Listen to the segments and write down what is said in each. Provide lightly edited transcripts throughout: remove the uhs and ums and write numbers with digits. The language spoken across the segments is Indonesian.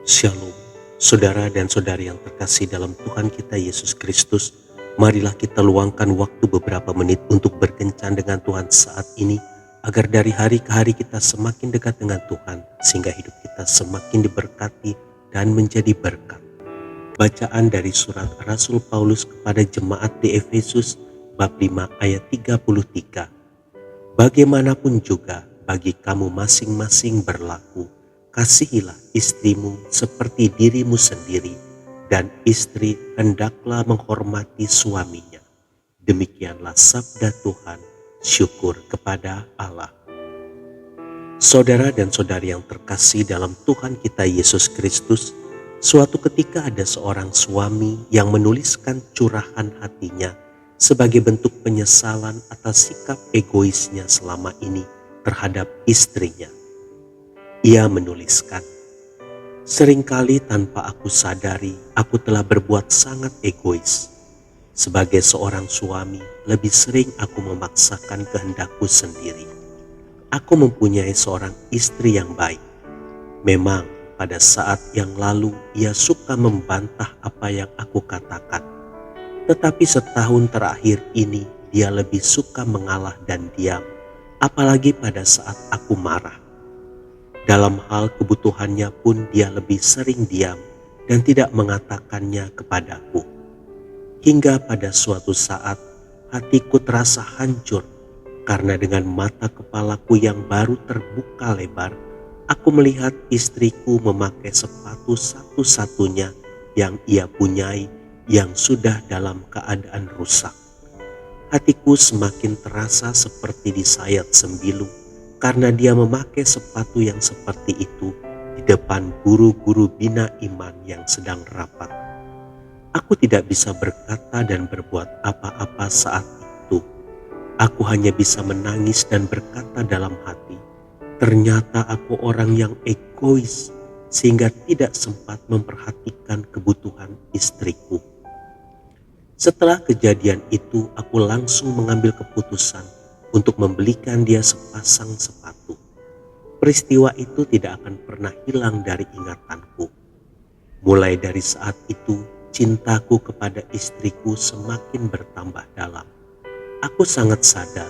Shalom, saudara dan saudari yang terkasih dalam Tuhan kita Yesus Kristus. Marilah kita luangkan waktu beberapa menit untuk berkencan dengan Tuhan saat ini, agar dari hari ke hari kita semakin dekat dengan Tuhan, sehingga hidup kita semakin diberkati dan menjadi berkat. Bacaan dari surat Rasul Paulus kepada jemaat di Efesus, bab 5 ayat 33. Bagaimanapun juga bagi kamu masing-masing berlaku, kasihilah istrimu seperti dirimu sendiri, dan istri hendaklah menghormati suaminya. Demikianlah sabda Tuhan. Syukur kepada Allah. Saudara dan saudari yang terkasih dalam Tuhan kita Yesus Kristus, suatu ketika ada seorang suami yang menuliskan curahan hatinya sebagai bentuk penyesalan atas sikap egoisnya selama ini terhadap istrinya. Ia menuliskan, "Seringkali tanpa aku sadari, aku telah berbuat sangat egois. Sebagai seorang suami, lebih sering aku memaksakan kehendakku sendiri. Aku mempunyai seorang istri yang baik. Memang pada saat yang lalu ia suka membantah apa yang aku katakan. Tetapi setahun terakhir ini dia lebih suka mengalah dan diam, apalagi pada saat aku marah. Dalam hal kebutuhannya pun dia lebih sering diam dan tidak mengatakannya kepadaku. Hingga pada suatu saat hatiku terasa hancur karena dengan mata kepalaku yang baru terbuka lebar, aku melihat istriku memakai sepatu satu-satunya yang ia punyai yang sudah dalam keadaan rusak. Hatiku semakin terasa seperti disayat sembilu karena dia memakai sepatu yang seperti itu di depan guru-guru bina iman yang sedang rapat. Aku tidak bisa berkata dan berbuat apa-apa saat itu. Aku hanya bisa menangis dan berkata dalam hati, ternyata aku orang yang egois sehingga tidak sempat memperhatikan kebutuhan istriku. Setelah kejadian itu, aku langsung mengambil keputusan untuk membelikan dia sepasang sepatu. Peristiwa itu tidak akan pernah hilang dari ingatanku. Mulai dari saat itu, cintaku kepada istriku semakin bertambah dalam. Aku sangat sadar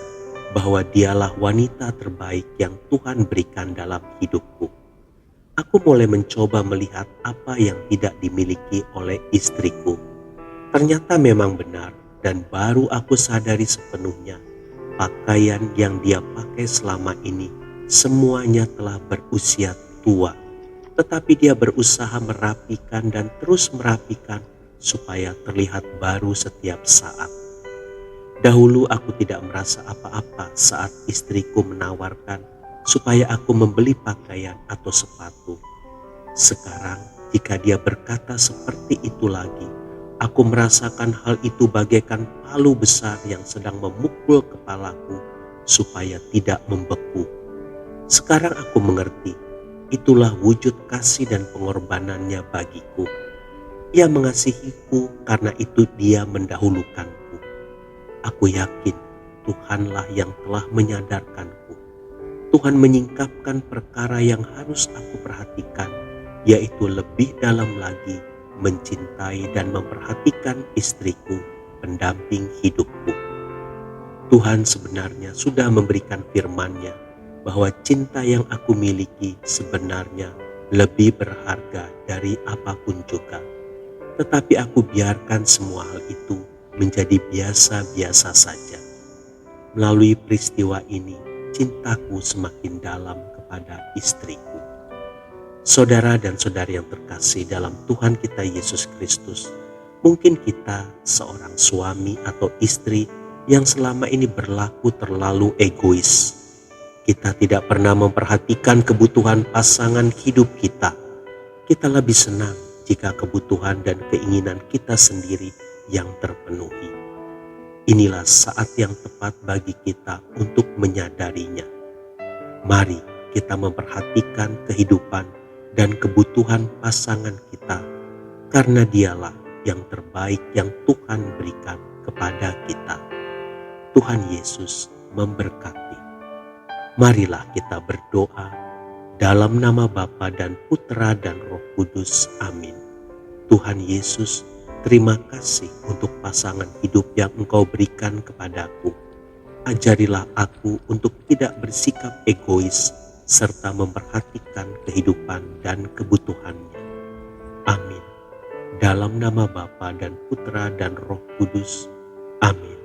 bahwa dialah wanita terbaik yang Tuhan berikan dalam hidupku. Aku mulai mencoba melihat apa yang tidak dimiliki oleh istriku. Ternyata memang benar, dan baru aku sadari sepenuhnya, pakaian yang dia pakai selama ini semuanya telah berusia tua. Tetapi dia berusaha merapikan dan terus merapikan supaya terlihat baru setiap saat. Dahulu aku tidak merasa apa-apa saat istriku menawarkan supaya aku membeli pakaian atau sepatu. Sekarang jika dia berkata seperti itu lagi, aku merasakan hal itu bagaikan palu besar yang sedang memukul kepalaku supaya tidak membeku. Sekarang aku mengerti, itulah wujud kasih dan pengorbanannya bagiku. Ia mengasihiku karena itu dia mendahulukanku. Aku yakin Tuhanlah yang telah menyadarkanku. Tuhan menyingkapkan perkara yang harus aku perhatikan, yaitu lebih dalam lagi mencintai dan memperhatikan istriku, pendamping hidupku. Tuhan sebenarnya sudah memberikan firman-Nya bahwa cinta yang aku miliki sebenarnya lebih berharga dari apapun juga. Tetapi aku biarkan semua hal itu menjadi biasa-biasa saja. Melalui peristiwa ini, cintaku semakin dalam kepada istriku. Saudara dan saudari yang terkasih dalam Tuhan kita Yesus Kristus, mungkin kita seorang suami atau istri yang selama ini berlaku terlalu egois. Kita tidak pernah memperhatikan kebutuhan pasangan hidup kita. Kita lebih senang jika kebutuhan dan keinginan kita sendiri yang terpenuhi. Inilah saat yang tepat bagi kita untuk menyadarinya. Mari kita memperhatikan kehidupan dan kebutuhan pasangan kita, karena dialah yang terbaik yang Tuhan berikan kepada kita. Tuhan Yesus memberkati. Marilah kita berdoa. Dalam nama Bapa dan Putra dan Roh Kudus. Amin. Tuhan Yesus, terima kasih untuk pasangan hidup yang Engkau berikan kepadaku. Ajarilah aku untuk tidak bersikap egois serta memperhatikan kehidupan dan kebutuhannya. Amin. Dalam nama Bapa dan Putra dan Roh Kudus. Amin.